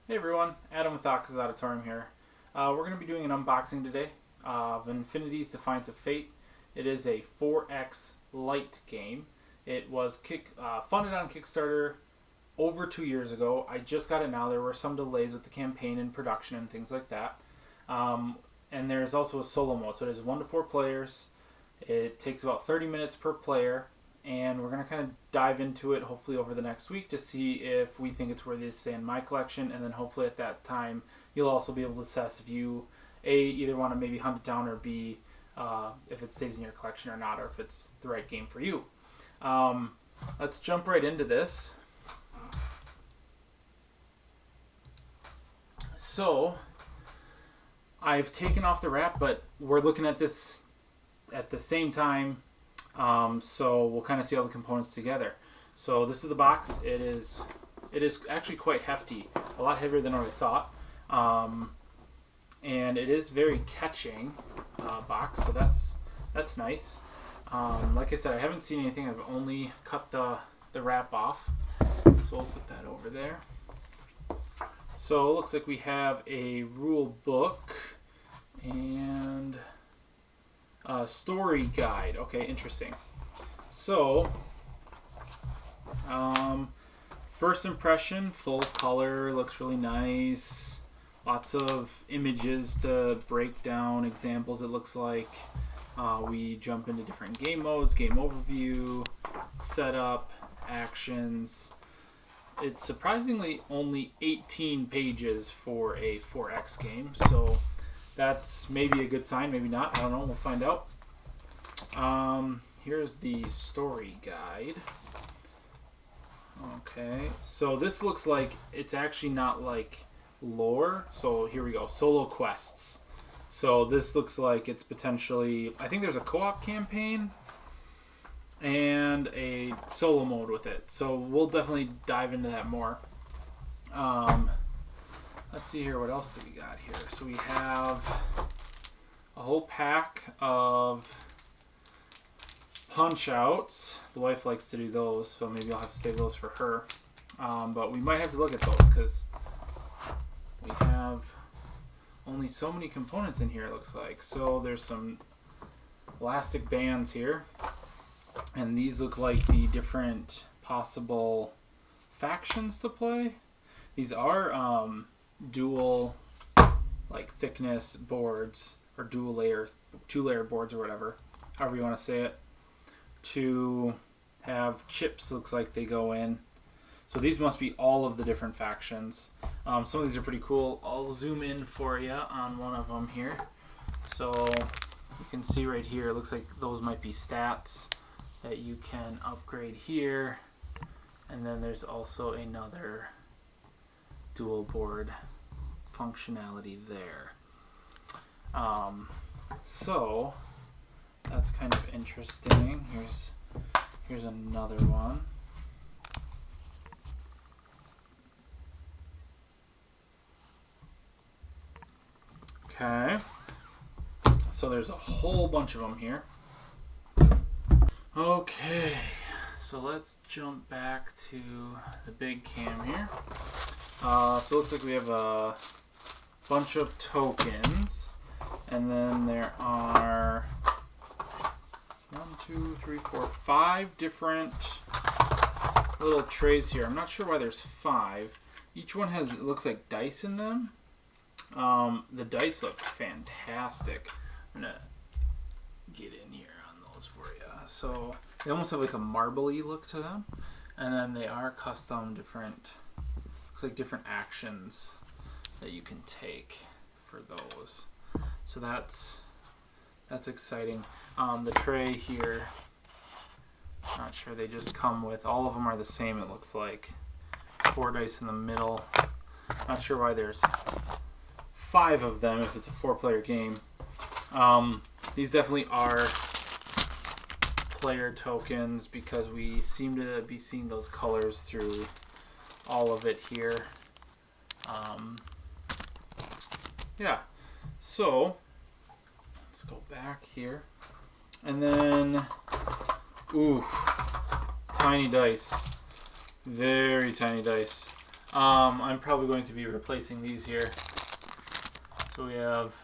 Hey everyone, Adam with Ox's Auditorium here. We're going to be doing an unboxing today of Infinities Defiance of Fate. It is a 4X light game. It was funded on Kickstarter over 2 years ago. I just got it now. There were some delays with the campaign and production and things like that. And there's also a solo mode, so it is 1 to 4 players. It takes about 30 minutes per player, and we're going to kind of dive into it hopefully over the next week to see if we think it's worthy to stay in my collection, and then hopefully at that time you'll also be able to assess if you either want to maybe hunt it down, or B, if it stays in your collection or not, or if it's the right game for you. Let's jump right into this. So I've taken off the wrap, but we're looking at this at the same time. So we'll kind of see all the components together. So this is the box. It is actually quite hefty, a lot heavier than I thought, and it is very catching box. So that's nice. Like I said, I haven't seen anything. I've only cut the wrap off. So we'll put that over there. So it looks like we have a rule book and a story guide. Okay, interesting. So, first impression, full color, looks really nice. Lots of images to break down examples, it looks like. We jump into different game modes, game overview, setup, actions. It's surprisingly only 18 pages for a 4X game, so that's maybe a good sign, maybe not. I don't know. We'll find out. Here's the story guide. Okay, so this looks like it's actually not like lore. So here we go. Solo quests. So this looks like it's potentially, I think there's a co-op campaign and a solo mode with it. So we'll definitely dive into that more. Let's see here, what else do we got here? So we have a whole pack of punch outs. The wife likes to do those, so maybe I'll have to save those for her. But we might have to look at those because we have only so many components in here, it looks like. So there's some elastic bands here, and these look like the different possible factions to play. These are dual like thickness boards, or two layer boards, or whatever, however you want to say it, to have chips. Looks like they go in. So these must be all of the different factions. Some of these are pretty cool. I'll zoom in for you on one of them here. So you can see right here, it looks like those might be stats that you can upgrade here. And then there's also another dual board functionality there. So that's kind of interesting. Here's another one. Okay, so there's a whole bunch of them here. Okay, so let's jump back to the big cam here. So it looks like we have a bunch of tokens, and then there are 5 different little trays here. I'm not sure why there's 5. Each one has, it looks like, dice in them. The dice look fantastic. I'm gonna get in here on those for you. So they almost have like a marbly look to them, and then they are custom different. Looks like different actions that you can take for those. So that's exciting. The tray here, not sure, they just come with, all of them are the same, it looks like. 4 dice in the middle. Not sure why there's 5 of them if it's a 4-player game. These definitely are player tokens because we seem to be seeing those colors through all of it here. Yeah, so let's go back here. And then, ooh, tiny dice. Very tiny dice. I'm probably going to be replacing these here. So we have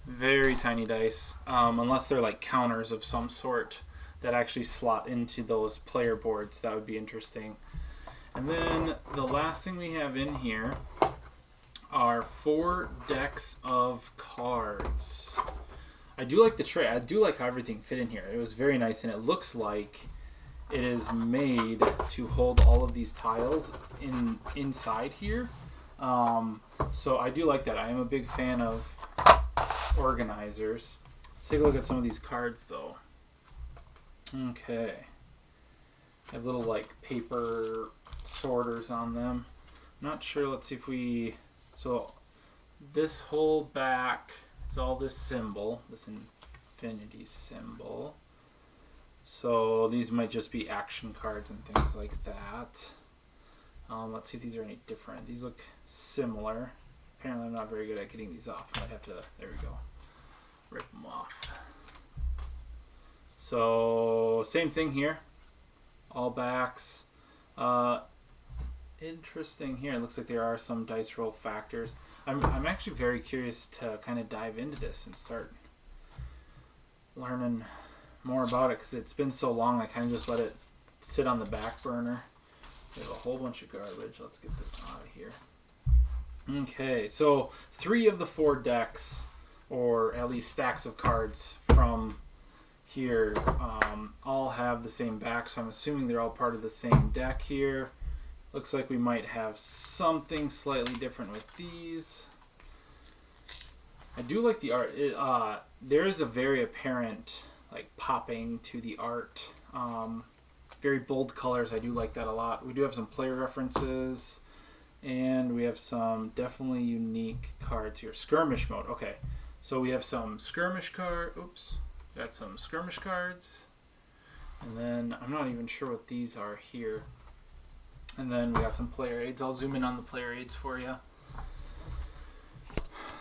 very tiny dice, unless they're like counters of some sort that actually slot into those player boards. That would be interesting. And then the last thing we have in here are 4 decks of cards. I do like the tray. I do like how everything fit in here. It was very nice, and it looks like it is made to hold all of these tiles inside here. So I do like that. I am a big fan of organizers. Let's take a look at some of these cards, though. Okay. I have little, like, paper sorters on them. Not sure. Let's see if we... So this whole back is all this symbol, this infinity symbol. So these might just be action cards and things like that. Let's see if these are any different. These look similar. Apparently I'm not very good at getting these off. I might have to, there we go, rip them off. So same thing here. All backs. Interesting here. It looks like there are some dice roll factors. I'm actually very curious to kind of dive into this and start learning more about it, because it's been so long. I kind of just let it sit on the back burner. We have a whole bunch of garbage. Let's get this out of here. Okay, so 3 of the 4 decks, or at least stacks of cards from here, all have the same back, so I'm assuming they're all part of the same deck here. Looks like we might have something slightly different with these. I do like the art. There is a very apparent like popping to the art. Very bold colors. I do like that a lot. We do have some player references, and we have some definitely unique cards here. Skirmish mode. Okay, so we have some skirmish card. Oops, got some skirmish cards, and then I'm not even sure what these are here. And then we got some player aids. I'll zoom in on the player aids for you.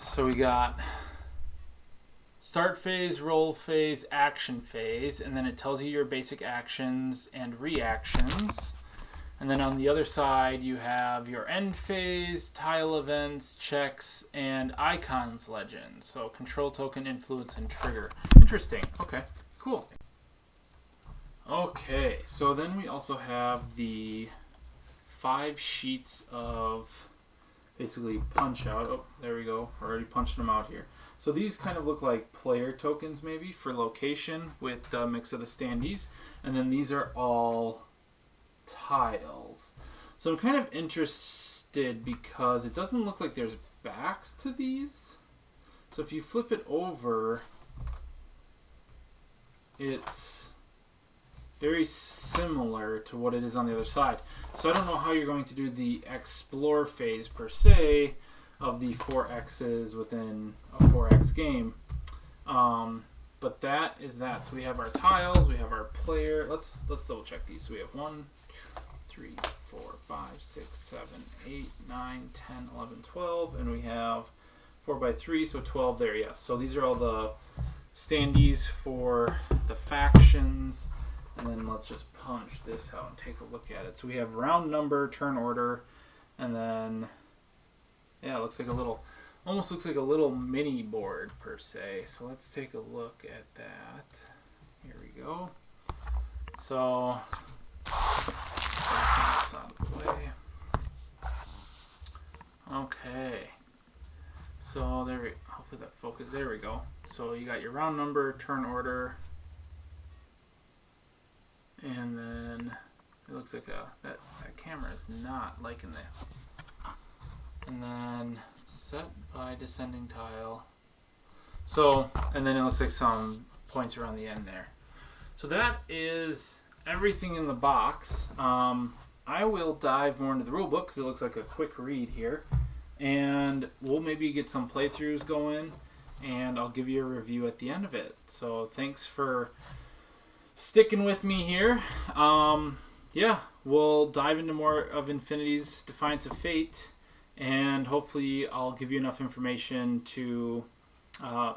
So we got start phase, roll phase, action phase, and then it tells you your basic actions and reactions. And then on the other side, you have your end phase, tile events, checks, and icons legend. So control token, influence, and trigger. Interesting. Okay, cool. Okay, so then we also have the 5 sheets of basically punch out. Oh, there we go. We're already punching them out here. So these kind of look like player tokens maybe for location with a mix of the standees. And then these are all tiles. So I'm kind of interested because it doesn't look like there's backs to these. So if you flip it over, it's very similar to what it is on the other side. So I don't know how you're going to do the explore phase per se of the 4X's within a 4X game. But that is that. So we have our tiles, we have our player. Let's double check these. So we have 1, 2, 3, 4, 5, 6, 7, 8, 9, 10, 11, 12, and we have 4x3, so 12 there, yes. So these are all the standees for the factions. And then let's just punch this out and take a look at it. So we have round number, turn order, and then, yeah, it looks like a little, almost looks like a little mini board per se. So let's take a look at that. Here we go. So, this out of the way. Okay. So there we, hopefully that focus, there we go. So you got your round number, turn order, and then it looks like that camera is not liking this. And then set by descending tile. So, and then it looks like some points around the end there. So that is everything in the box. I will dive more into the rule book because it looks like a quick read here. And we'll maybe get some playthroughs going, and I'll give you a review at the end of it. So thanks for sticking with me here. Yeah, we'll dive into more of Infinities Defiance of Fate, and hopefully I'll give you enough information to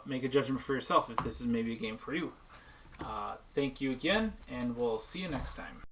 make a judgment for yourself if this is maybe a game for you. Thank you again, and we'll see you next time.